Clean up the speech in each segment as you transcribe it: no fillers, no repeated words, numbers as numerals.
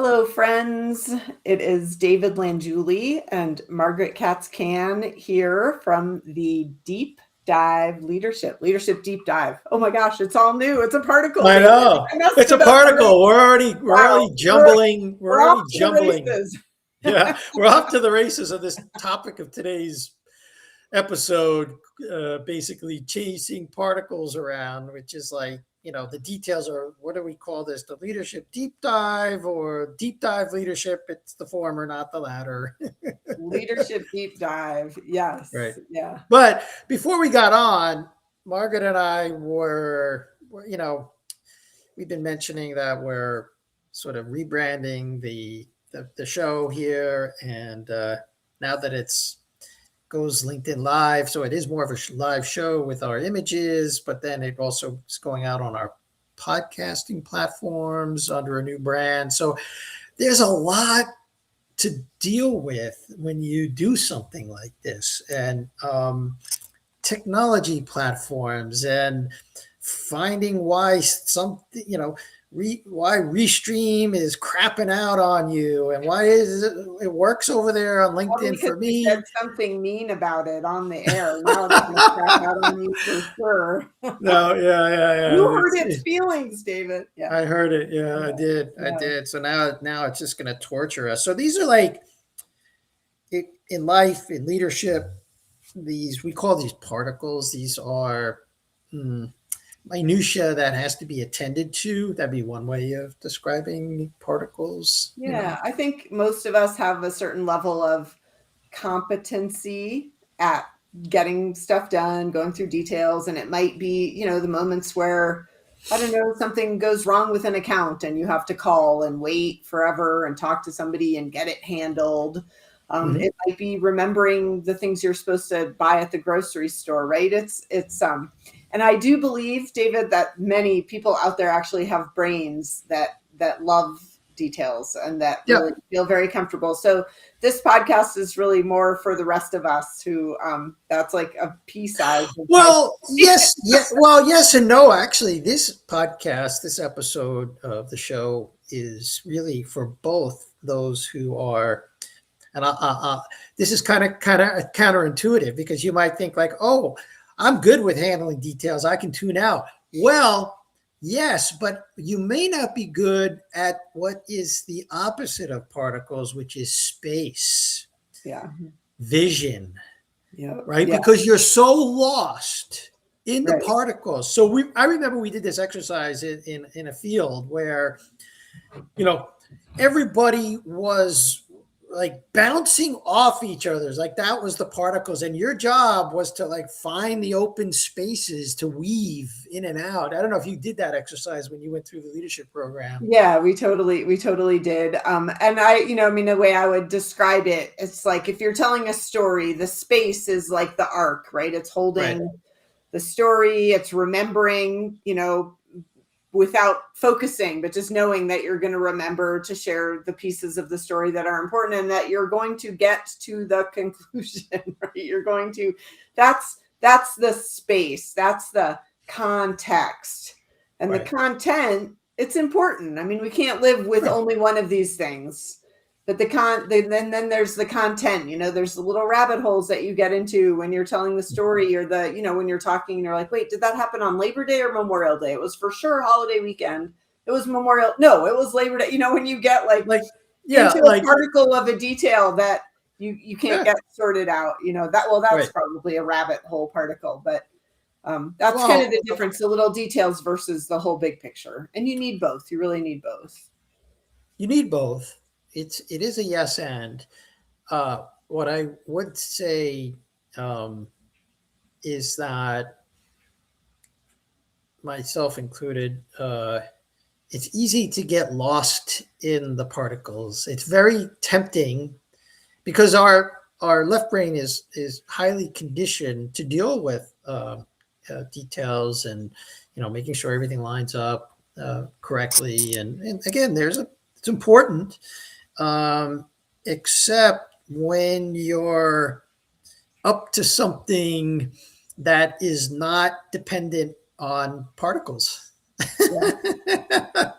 Hello, friends. It is David Languli and Margaret Katz-Can here from the Deep Dive Leadership Deep Dive. Oh my gosh, it's all new. It's a particle, I David. know. I messed It's a it up already. particle. We're Wow, already jumbling. We're we're off already to the jumbling. races. Yeah, we're off to the races of this topic of today's episode, basically chasing particles around, which is like, the details are, what do we call this? The leadership deep dive or deep dive leadership? It's the former, not the latter. Leadership Deep Dive. Yes. Right. Yeah. But before we got on, Margaret and I we've been mentioning that we're sort of rebranding the show here, and now that it's goes LinkedIn Live, so it is more of a live show with our images, but then it also is going out on our podcasting platforms under a new brand. So there's a lot to deal with when you do something like this, and technology platforms, and finding why why Restream is crapping out on you, and why it works over there on Probably LinkedIn because for you me. said something mean about it on the air. Now it's going to crap out on you for sure. No, yeah. You hurt its feelings, David. Yeah. I heard it. Yeah, I did. I Yeah. did. So now it's just going to torture us. So these are like in life, in leadership, we call these particles. These are minutia that has to be attended to. That'd be one way of describing particles. Yeah, I think most of us have a certain level of competency at getting stuff done, going through details, and it might be, the moments where, I don't know, something goes wrong with an account and you have to call and wait forever and talk to somebody and get it handled. It might be remembering the things you're supposed to buy at the grocery store, right? And I do believe, David, that many people out there actually have brains that love details and that really feel very comfortable. So this podcast is really more for the rest of us who that's like a pea size. Well, yes, yes and no. Actually, this episode of the show is really for both those who are. And this is kind of counterintuitive, because you might think like, oh, I'm good with handling details, I can tune out. Well, yes, but you may not be good at what is the opposite of particles, which is space, vision, right? Yeah. Because you're so lost in the particles. So I remember we did this exercise in a field where, everybody was like bouncing off each other's, like that was the particles, and your job was to like find the open spaces to weave in and out. I don't know if you did that exercise when you went through the leadership program. Yeah, we totally did. And the way I would describe it, it's like if you're telling a story, the space is like the arc, right? It's holding the story, it's remembering, without focusing, but just knowing that you're going to remember to share the pieces of the story that are important and that you're going to get to the conclusion, right? You're going to, that's the space, that's the context, and the content, it's important. I mean, we can't live with only one of these things. But then there's the content, there's the little rabbit holes that you get into when you're telling the story, or when you're talking and you're like, wait, did that happen on Labor Day or Memorial Day? It was for sure holiday weekend. It was no, it was Labor Day. When you get into a particle of a detail that you can't get sorted out, that's probably a rabbit hole particle. But that's kind of the difference, the little details versus the whole big picture. And you need both. You really need both. You need both. It is a yes and. What I would say is that, myself included, it's easy to get lost in the particles. It's very tempting because our left brain is highly conditioned to deal with details and making sure everything lines up correctly. And again, it's important. Except when you're up to something that is not dependent on particles. Yeah.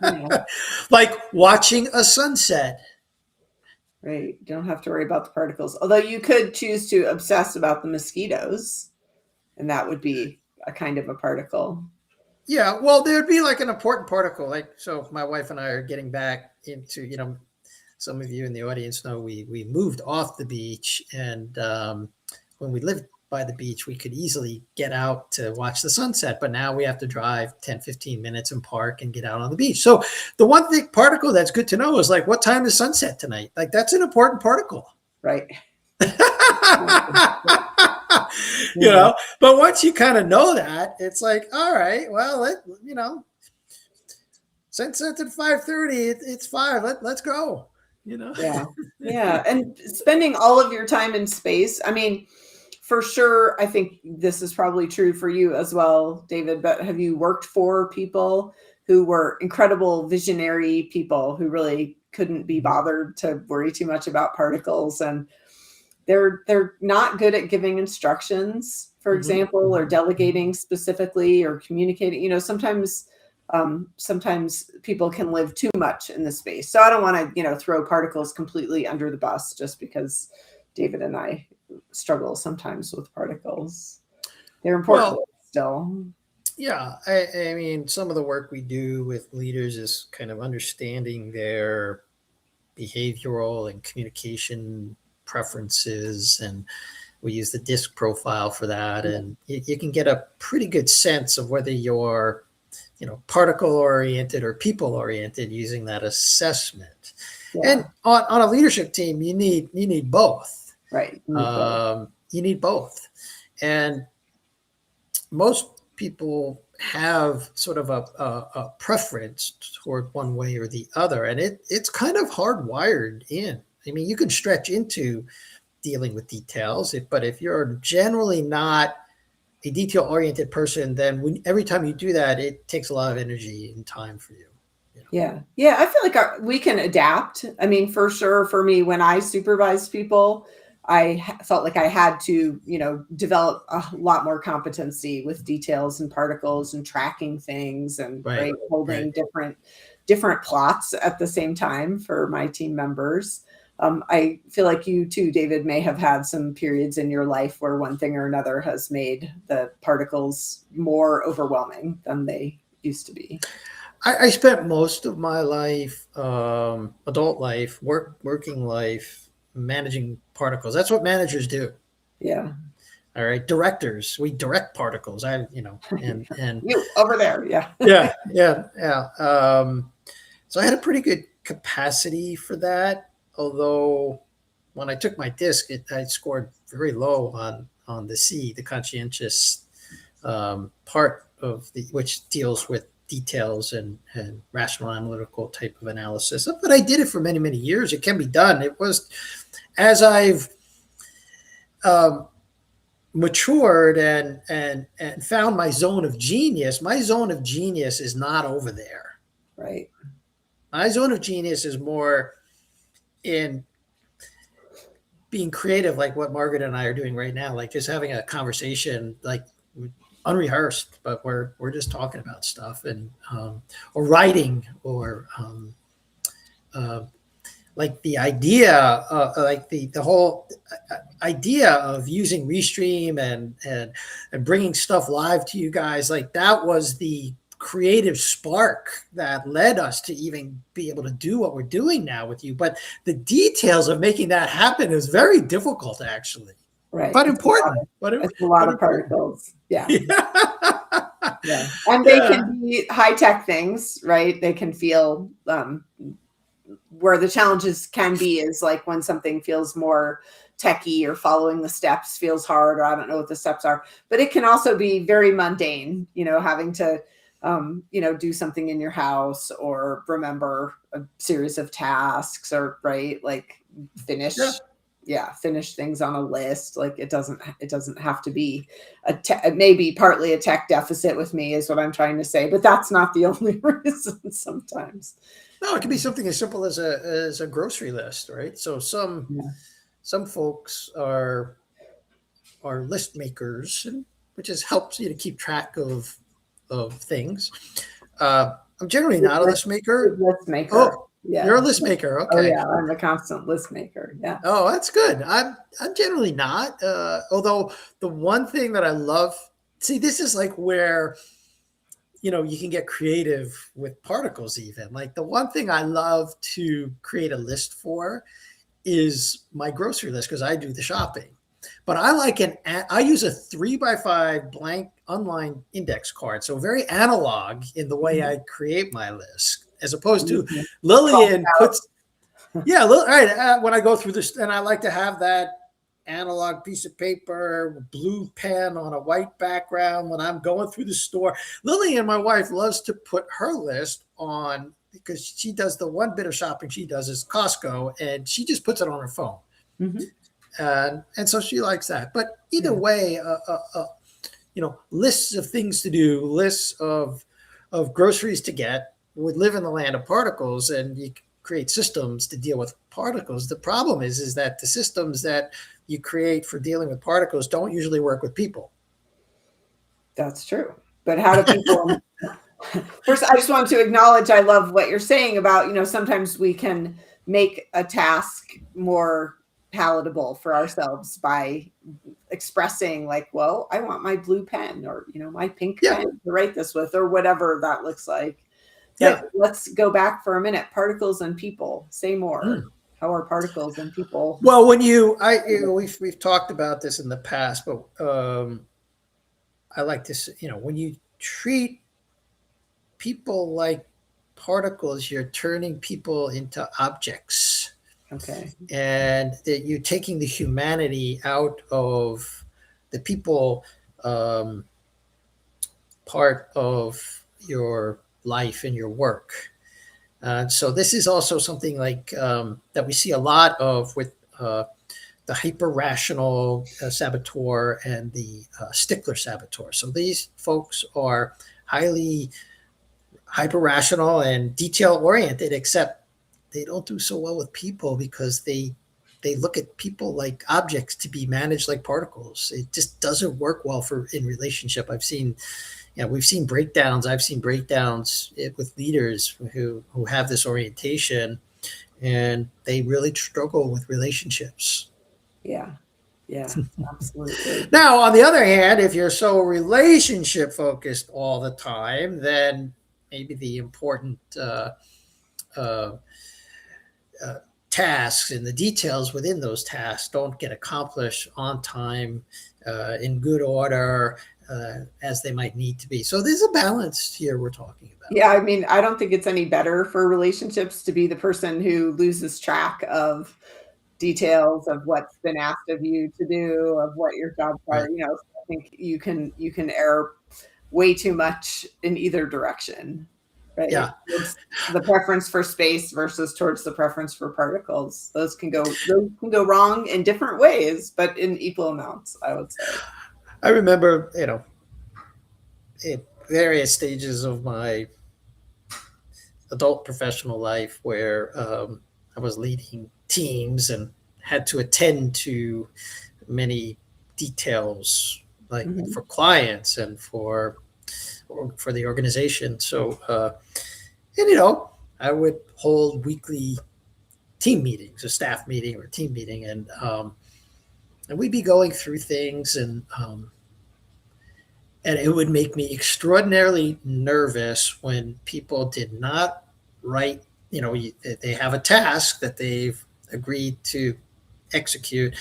Yeah. Like watching a sunset. Right. You don't have to worry about the particles. Although you could choose to obsess about the mosquitoes, and that would be a kind of a particle. Yeah, well, there'd be like an important particle. Like, so my wife and I are getting back into, some of you in the audience know we moved off the beach, and when we lived by the beach, we could easily get out to watch the sunset. But now we have to drive 10, 15 minutes and park and get out on the beach. So the one thing particle that's good to know is like, what time is sunset tonight? Like, that's an important particle. Right. But once you kind of know that, it's like, all right, well, sunset at 5:30, it's 5. Let's go. Yeah. Yeah. And spending all of your time in space. I mean, for sure, I think this is probably true for you as well, David, but have you worked for people who were incredible visionary people who really couldn't be bothered to worry too much about particles, and they're not good at giving instructions, for example, or delegating specifically or communicating. Sometimes people can live too much in the space. So I don't want to, throw particles completely under the bus just because David and I struggle sometimes with particles. They're important still. Yeah. I mean, some of the work we do with leaders is kind of understanding their behavioral and communication preferences, and we use the DISC profile for that, and you can get a pretty good sense of whether you're particle oriented or people oriented using that assessment. Yeah. And on a leadership team, you need both. Right. You need both. And most people have sort of a preference toward one way or the other, and it's kind of hardwired in. I mean, you can stretch into dealing with details, but if you're generally not a detail-oriented person, then every time you do that, it takes a lot of energy and time for you. Yeah. Yeah. I feel like we can adapt. I mean, for sure, for me, when I supervised people, I felt like I had to, develop a lot more competency with details and particles and tracking things and holding different plots at the same time for my team members. I feel like you too, David, may have had some periods in your life where one thing or another has made the particles more overwhelming than they used to be. I spent most of my life, adult life, working life, managing particles. That's what managers do. Yeah. All right. Directors, we direct particles. And you over there. Yeah. Yeah. So I had a pretty good capacity for that. Although when I took my DISC, I scored very low on the C, the conscientious part of which deals with details and rational analytical type of analysis. But I did it for many, many years. It can be done. It was as I've matured and found my zone of genius. My zone of genius is not over there. Right. My zone of genius is more in being creative, like what Margaret and I are doing right now, like just having a conversation, like unrehearsed, but we're just talking about stuff, and or writing, or like the idea, like the whole idea of using Restream and bringing stuff live to you guys, like that was the creative spark that led us to even be able to do what we're doing now with you. But the details of making that happen is very difficult, actually. Right. But important. It's a lot of particles. Yeah. Yeah. And they can be high-tech things, right? They can feel where the challenges can be is like when something feels more techie or following the steps feels hard, or I don't know what the steps are. But it can also be very mundane, having to do something in your house or remember a series of tasks, or like finish things on a list. Like it doesn't have to be maybe partly a tech deficit with me is what I'm trying to say, but that's not the only reason sometimes. No, it can be something as simple as a grocery list, right? So some folks are list makers, which just helps you to keep track of things. I'm generally not a list maker. List maker. Oh, yeah. You're a list maker. Okay. Oh yeah, I'm a constant list maker. Yeah. Oh, that's good. I'm generally not. Although the one thing that I love, see, this is like where you can get creative with particles. Even like the one thing I love to create a list for is my grocery list because I do the shopping. But I use a 3x5 blank online index card, so very analog in the way I create my list, as opposed to Lillian puts. Yeah, all right. When I go through this, and I like to have that analog piece of paper, blue pen on a white background when I'm going through the store. Lillian, my wife, loves to put her list on because she does the one bit of shopping she does is Costco, and she just puts it on her phone. And so she likes that. But either way, lists of things to do, lists of groceries to get. We live in the land of particles, and you create systems to deal with particles. The problem is that the systems that you create for dealing with particles don't usually work with people. That's true. But how do people? First, I just want to acknowledge I love what you're saying about, sometimes we can make a task more palatable for ourselves by expressing like, well, I want my blue pen or, my pink pen to write this with or whatever that looks like. But let's go back for a minute. Particles and people. Say more. How are particles and people? Well, we've talked about this in the past, but I like this. When you treat people like particles, you're turning people into objects. Okay. And that you're taking the humanity out of the people part of your life and your work. So this is also something like that we see a lot of with the hyper-rational saboteur and the stickler saboteur. So these folks are highly hyper-rational and detail-oriented, except they don't do so well with people because they look at people like objects to be managed like particles. It just doesn't work well in relationship. We've seen breakdowns. I've seen breakdowns with leaders who have this orientation, and they really struggle with relationships. Yeah, absolutely. Now, on the other hand, if you're so relationship focused all the time, then maybe the important tasks and the details within those tasks don't get accomplished on time, in good order, as they might need to be. So there's a balance here we're talking about. Yeah, I don't think it's any better for relationships to be the person who loses track of details of what's been asked of you to do, of what your jobs are. Right. I think you can err way too much in either direction. Right? Yeah. It's the preference for space versus towards the preference for particles. Those can go wrong in different ways, but in equal amounts, I would say. I remember, at various stages of my adult professional life where I was leading teams and had to attend to many details, like for clients and for the organization. So, I would hold weekly team meetings, a staff meeting or a team meeting, and we'd be going through things, and it would make me extraordinarily nervous when people did not write. They have a task that they've agreed to execute,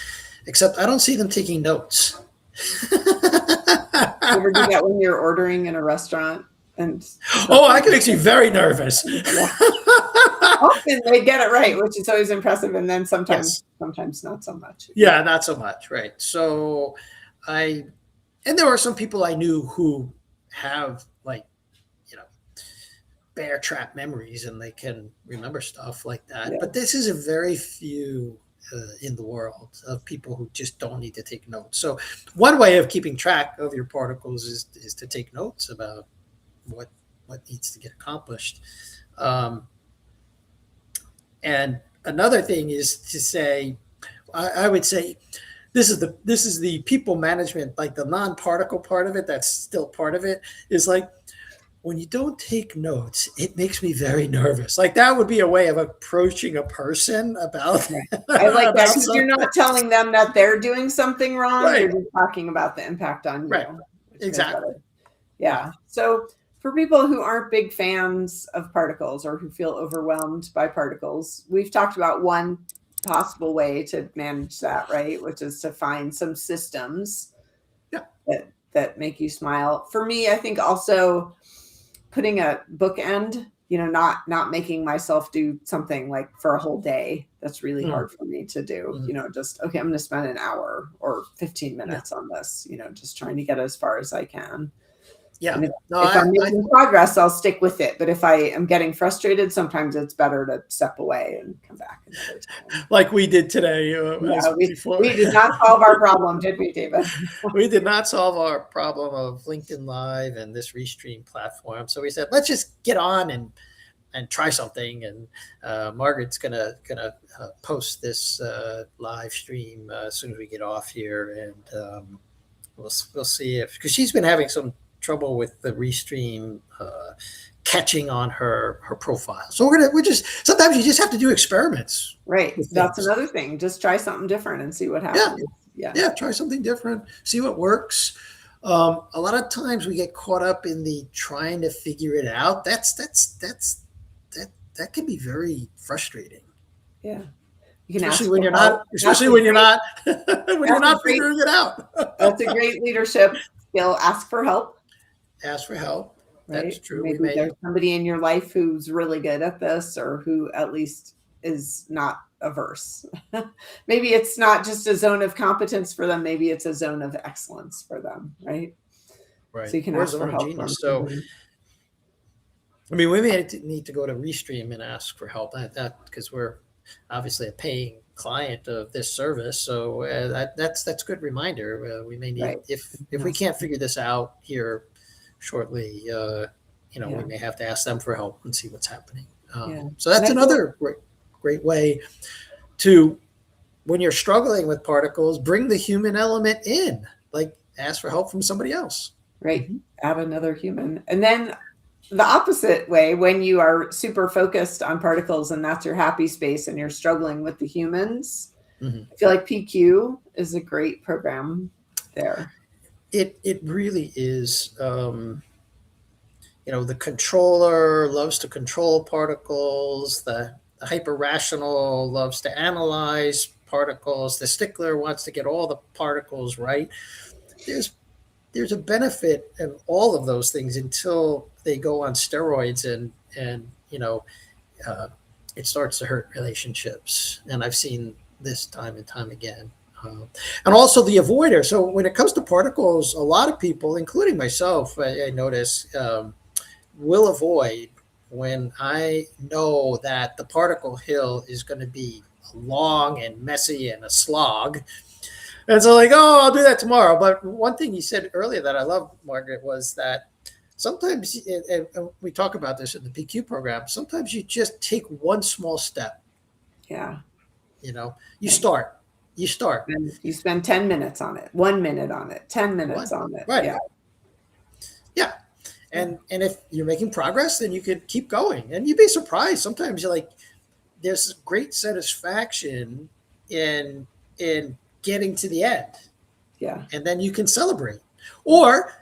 except I don't see them taking notes. You ever do that when you're ordering in a restaurant? I can make you very nervous. Yeah. Often they get it right, which is always impressive, and then sometimes not so much. Yeah, not so much, right? So and there are some people I knew who have bear trap memories, and they can remember stuff like that. Yeah. But this is a very few in the world of people who just don't need to take notes. So one way of keeping track of your particles is to take notes about what needs to get accomplished. And another thing is to say, I would say, this is the people management, like the non-particle part of it. That's still part of it. Is like when you don't take notes, it makes me very nervous. Like that would be a way of approaching a person about, I like that about because you're something. not telling them that they're doing something wrong. Right. You're just talking about the impact on you. Right. which is Exactly. better. Yeah. So for people who aren't big fans of particles or who feel overwhelmed by particles, we've talked about one possible way to manage that, right? Which is to find some systems Yeah. that make you smile. For me, I think also putting a bookend, not making myself do something like for a whole day. That's really hard for me to do. Just, okay, I'm going to spend an hour or 15 minutes on this, just trying to get as far as I can. Yeah. If I'm making progress, I'll stick with it. But if I am getting frustrated, sometimes it's better to step away and come back. Like we did today. We did not solve our problem, did we, David? We did not solve our problem of LinkedIn Live and this Restream platform. So we said, let's just get on and try something. And Margaret's gonna post this live stream as soon as we get off here, and we'll see because she's been having some trouble with the Restream catching on her profile. So we're just sometimes you just have to do experiments. Right. That's another thing. Just try something different and see what happens. Yeah. Try something different. See what works. A lot of times we get caught up in the trying to figure it out. That can be very frustrating. Yeah. Especially when you're not figuring it out. That's a great leadership skill. Ask for help. Ask for help. Right? That's true. Maybe there's somebody in your life who's really good at this, or who at least is not averse. Maybe it's not just a zone of competence for them. Maybe it's a zone of excellence for them. Right. Right. So you can ask for help. So, I mean, we may need to go to Restream and ask for help because we're obviously a paying client of this service. So that's a good reminder. We may need, if we can't figure this out here shortly, we may have to ask them for help and see what's happening. So that's another great way to, when you're struggling with particles, bring the human element in, like ask for help from somebody else. Right. Mm-hmm. Add another human. And then the opposite way, when you are super focused on particles and that's your happy space and you're struggling with the humans, I feel like PQ is a great program there. It really is. The controller loves to control particles. The hyper-rational loves to analyze particles. The stickler wants to get all the particles right. There's a benefit in all of those things until they go on steroids and it starts to hurt relationships. And I've seen this time and time again. And also the avoider. So when it comes to particles, a lot of people, including myself, I notice, will avoid when I know that the particle hill is going to be long and messy and a slog. And so I'll do that tomorrow. But one thing you said earlier that I love, Margaret, was that sometimes, and we talk about this in the PQ program, sometimes you just take one small step. Yeah. You start. And you spend 10 minutes on it, 1 minute on it, 10 minutes on it. Right. Yeah. And if you're making progress, then you could keep going. And you'd be surprised. Sometimes there's great satisfaction in getting to the end. Yeah. And then you can celebrate. Or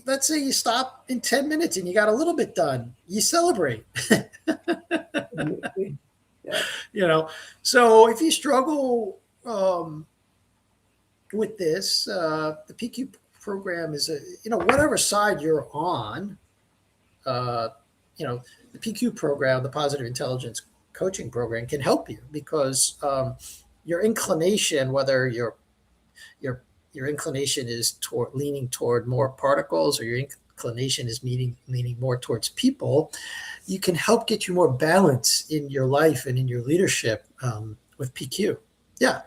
let's say you stop in 10 minutes and you got a little bit done. You celebrate. Yeah. So if you struggle with this, the PQ program is whatever side you're on, the PQ program, the Positive Intelligence Coaching Program, can help you because your inclination, whether your inclination is leaning toward more particles or your inclination is leaning more towards people, you can help get you more balance in your life and in your leadership with PQ. Yeah.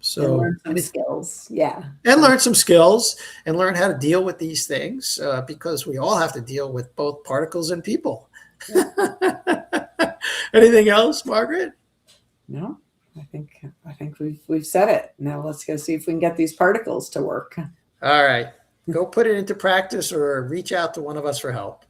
So and learn some skills. Yeah. And learn some skills and learn how to deal with these things because we all have to deal with both particles and people. Yeah. Anything else, Margaret? No, I think we've said it. Now let's go see if we can get these particles to work. All right. go put it into practice or reach out to one of us for help.